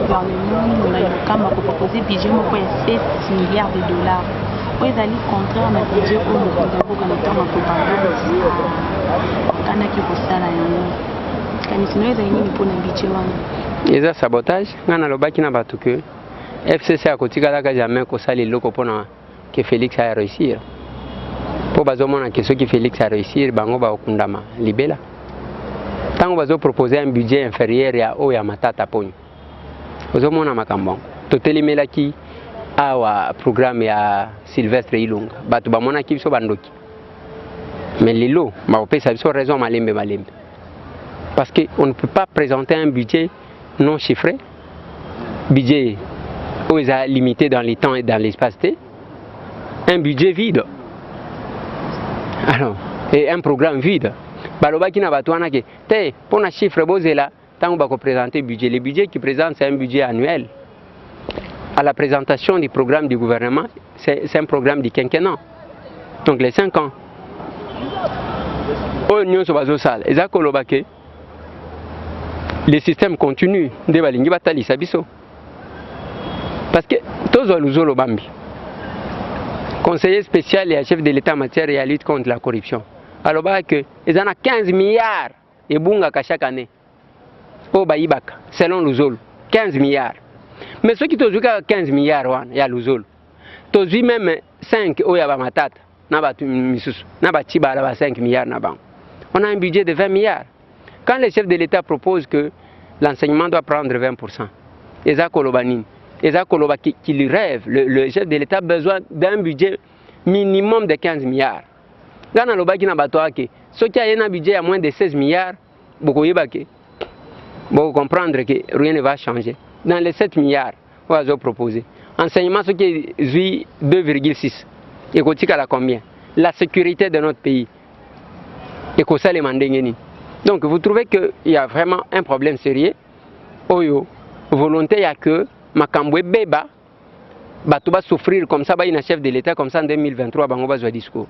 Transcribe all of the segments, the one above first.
gouvernement a proposé un budget de 16 milliards de dollars. Vous allez contraire à budget pour le propagande eza sabotage ngana lobaki na bato que FCC a kotikalaka jamais kosala eloko mpona ke Félix a réussir po bazomona ke soki Félix a réussir bango bakundama libela ntango bazoproposer un budget inférieur ya oyo ya matata ponyo ozomona makambo totelemelaki awa programme ya Sylvestre Ilunga bato bamonaki biso bandoki mais lelo bakopesa biso raison malembe parce qu'on ne peut pas présenter un budget non chiffré, budget où il est limité dans les temps et dans l'espace-T, un budget vide. Alors, et un programme vide. Balobaki na batouana ke te pour un chiffre bozela tant qu'on va présenter le budget. Le budget qui présente c'est un budget annuel. À la présentation du programme du gouvernement, c'est un programme du quinquennat. Donc les 5 ans. Le système continue de balingi batali sabiso. Parce que tous les bambi. Conseiller spécial et chef de l'État en matière de lutte contre la corruption. Alors que ils en a 15 milliards et bunga chaque année. Au Baïbaka, selon l'Ouzol, 15 milliards. Mais ceux qui ont 15 milliards, il y a l'Ouzol. Tous même 5 au Yabamatata, n'abatu misusu, n'abatiba 5 milliards n'abang. On a un budget de 20 milliards. Quand le chef de l'État propose que l'enseignement doit prendre 20%, Eza Kolobanin, Eza Koloba qui lui rêve, le chef de l'État a besoin d'un budget minimum de 15 milliards. Dans le baki na batoake, ceux qui ont un budget à moins de 16 milliards, beaucoup comprendre que rien ne va changer. Dans les 7 milliards, on va proposer. Enseignement, ce qui est 2,6. Et à combien? La sécurité de notre pays. Et que ça les mandengeni. Donc vous trouvez qu'il y a vraiment un problème sérieux. Oyo, volonté à que Makambwe Beba, tu vas souffrir comme ça, un chef de l'État comme ça en 2023, on va jouer discours.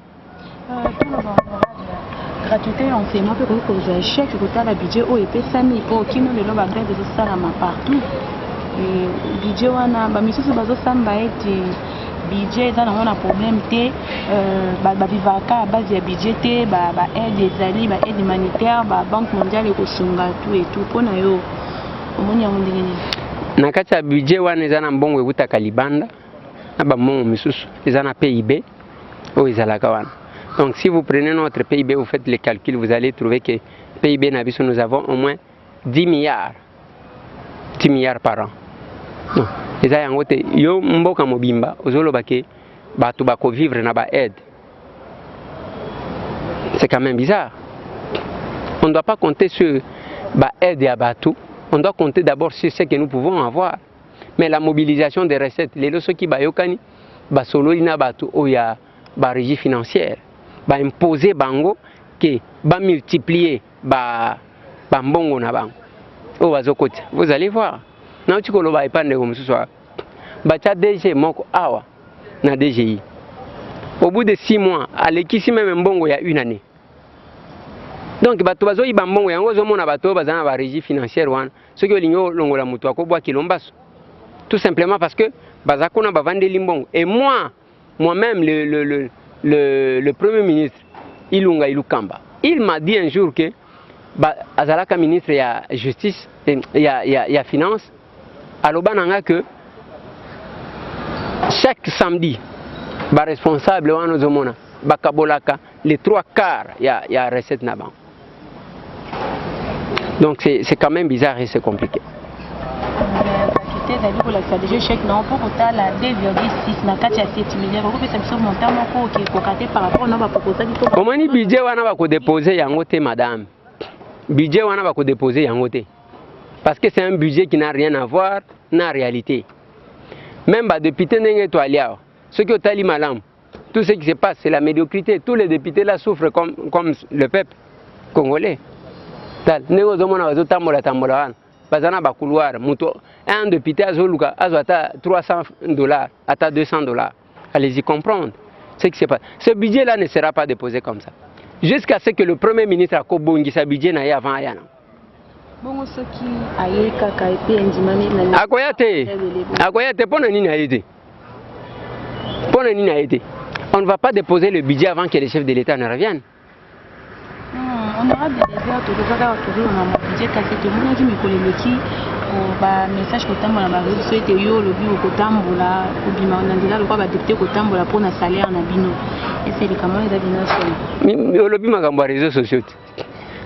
Gratuité enseignement peut que un chèque que le budget au EP 5000 pour qui nous le loba grève de ça partout. Budget wana ba misusu bazo samba eti budget dans un problème té ba vivaka à base de budget té ba aide des alliés ba aide humanitaire ba banque mondiale ko sunga tout et tout pona yo omonya mundingeni na kati ya budget wana ezana mbongo ekutaka libanda na ba mongo misusu ezana PIB o ezalaka wana. Donc si vous prenez notre PIB, vous faites les calculs, vous allez trouver que PIB Nabiso, nous avons au moins 10 milliards. 10 milliards par an. Non. Et ça, yo mboka mobimba, ozolo bake, batu bako vivre na ba aide. C'est quand même bizarre. On ne doit pas compter sur ba aide et batu. On doit compter d'abord sur ce que nous pouvons avoir. Mais la mobilisation des recettes, les loso qui ba yokani, ba solo ina batu, o ya ba régie financière. Ba imposer bango que ba multiplier ba mbongo na bango o bazokoti vous allez voir na utikolo ba ipande ko mususu ba cha DG moko awa na DGI au bout de 6 mois alekisi même mbongo ya une année. Donc bato bazo iba mbongo yango zo mona bato bazana ba régie financière wana soki olingo longola mutu akobwa kilombaso tout simplement parce que bazakona ba vandeli mbongo. Et moi-même le Premier ministre, Ilunga Ilukamba, il m'a dit un jour que Azalaka ministre de la Justice et la Finance, à l'Obananga que chaque samedi, le responsable Bakabolaka, les 3 quarts, il y a recette Naban. Donc c'est quand même bizarre et c'est compliqué. Déjà chèque non pour total à 2,6 na kati ya 7 milliards ko pesa biso montant moko qui est cocaté par rapport na ba proposal to comment ni budget wana ba ko déposer yango te madame budget wana ba ko déposer yango te parce que c'est un budget qui n'a rien à voir na réalité même ba député ndenge to aliao ceux qui otali malam tout ce qui se passe c'est la médiocrité tous les députés là souffrent comme le peuple congolais tal nego zo mona bazo tambola wana bazana ba couloir muto un député azoluka azata $300 à $200. Allez-y comprendre ce qui se passe. Ce budget là ne sera pas déposé comme ça jusqu'à ce que le Premier ministre a kobongi sa budget na avant ayana bongo soki aye kaka epe ndimami na akoya te pona nini aide pona nini aide. On ne va pas déposer le budget avant que les chefs de l'État ne reviennent. On aura des déserts tout ça quand on a budget kasi tout monde qui me koleleki ba message kotambola ba réseau ete yo lobi kotambola kobima na ndela lokwa ba député kotambola pona salaire na bino et c'est les camons des nations lobi makambo ya réseaux sociaux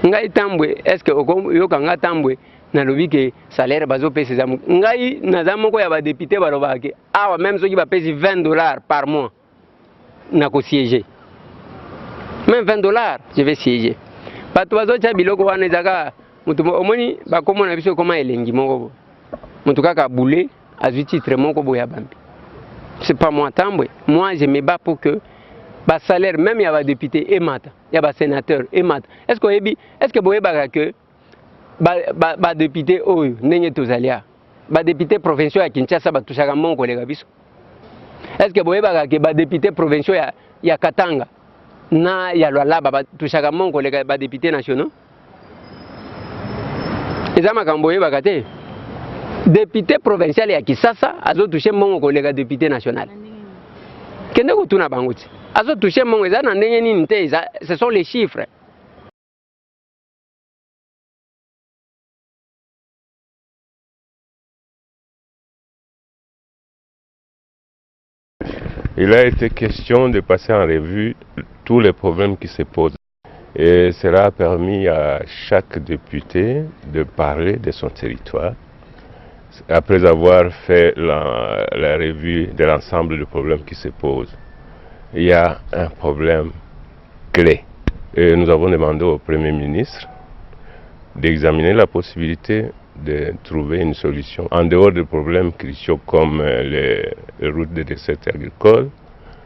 ngai tambwe est-ce que yo kanga tambwe na lobi ke salaire bazo pesa za ngai naza moko ya ba député balobaki awa même soki ba pesi $20 par mois na ko siéger même $20 je vais siéger bato bazo cha biloko wana ezaka mutu omoni bakomona biso koma elengi moko mutu kaka boulé azwi titre moko boya bambi. C'est pas moi tambwe, moi je me bats pour que ba salaire même ya ba député emata ya ba sénateur emata. Est-ce que boyeba que ba député oyo ndenge tozalia ba député provinciaux ya Kinshasa batushaka monko lega biso. Est-ce que boyeba que ba député provinciaux ya Katanga na ya Lualaba batushaka monko lega ba député nationaux? Eza makambo boyeba te. Député provincial ya Kisasa azo touché monko kolega député national. Kende ko tuna bango ti. Azo touché monko eza na ndenge nini te eza, ce sont les chiffres. Il a été question de passer en revue tous les problèmes qui se posent. Et cela a permis à chaque député de parler de son territoire. Après avoir fait la revue de l'ensemble des problèmes qui se posent, il y a un problème clé. Et nous avons demandé au Premier ministre d'examiner la possibilité de trouver une solution en dehors des problèmes cruciaux comme les routes de recettes agricoles,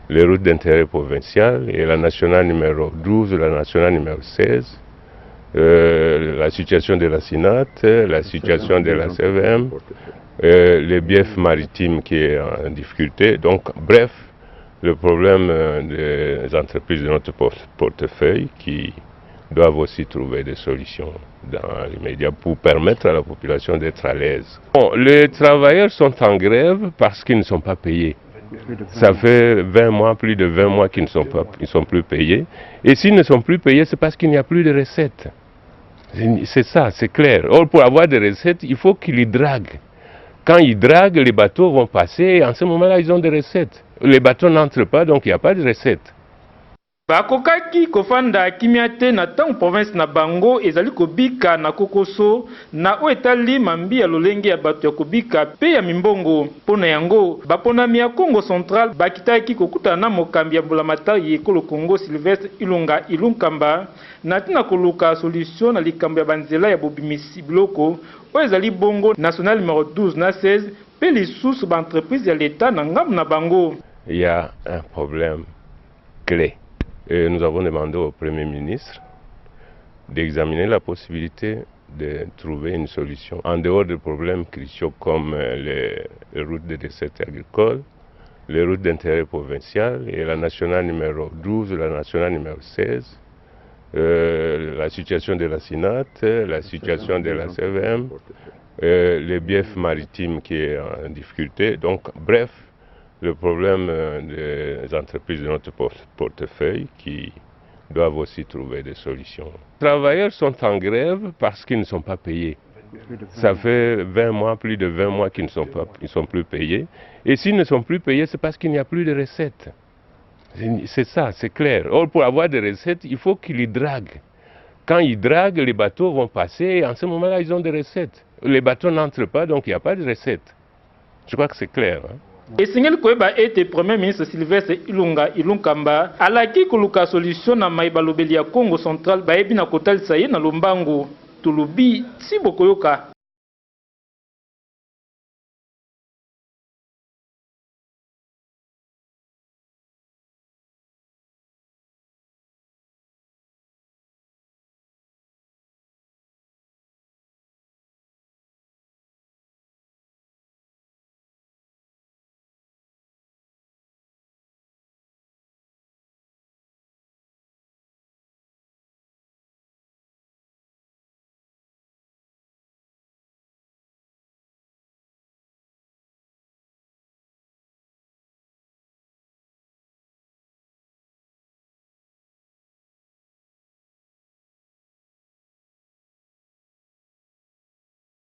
les routes d'intérêt provincial et la nationale numéro 12 et la nationale numéro 16. La situation de la SINAT, la situation de la CVM, les biefs maritimes qui est en difficulté. Donc, bref, le problème des entreprises de notre portefeuille qui doivent aussi trouver des solutions dans l'immédiat pour permettre à la population d'être à l'aise. Bon, les travailleurs sont en grève parce qu'ils ne sont pas payés. Ça fait 20 mois, plus de 20 mois qu'ils ne sont plus payés. Et s'ils ne sont plus payés, c'est parce qu'il n'y a plus de recettes. C'est ça, c'est clair. Or, pour avoir des recettes, il faut qu'ils les draguent. Quand ils draguent, les bateaux vont passer et en ce moment-là, ils ont des recettes. Les bateaux n'entrent pas, donc il n'y a pas de recettes. Bakokaki kofanda kimia te na tango province na bango ezali kobika na kokoso na oetali mambi ya lolenge ya bato ya kobika pe ya mimbongo pona yango baponami ya Congo Central bakitaki kokuta na mokambi ya mbulamatari ekolo Congo Sylvestre Ilunga Ilunkamba na tina koluka solution na likambo ya banzela ya bobimisi biloko oyo ezali bongo national numéro 12 na 16 pe lisusu ba entreprise ya l'État na ngambu na bango. Il y a un problème clé. Et nous avons demandé au Premier ministre d'examiner la possibilité de trouver une solution en dehors des problèmes cruciaux comme les routes de recettes agricoles, les routes d'intérêt provincial et la nationale numéro 12 et la nationale numéro 16, la situation de la SINAT, la situation de la CVM, les biefs maritimes qui est en difficulté. Donc, bref, le problème des entreprises de notre portefeuille qui doivent aussi trouver des solutions. Les travailleurs sont en grève parce qu'ils ne sont pas payés. Ça fait 20 mois, plus de 20 mois qu'ils ne sont plus payés. Et s'ils ne sont plus payés, c'est parce qu'il n'y a plus de recettes. C'est ça, c'est clair. Or, pour avoir des recettes, il faut qu'ils les draguent. Quand ils draguent, les bateaux vont passer et en ce moment-là, ils ont des recettes. Les bateaux n'entrent pas, donc il n'y a pas de recettes. Je crois que c'est clair. Hein? Esengeli koyeba ete Premier ministre Sylvestre Ilunga Ilunkamba alaki koluka solution na mayeba lobeli ya Congo Central bayebi na kotalisa ye na lombango tulubi si bokoyoka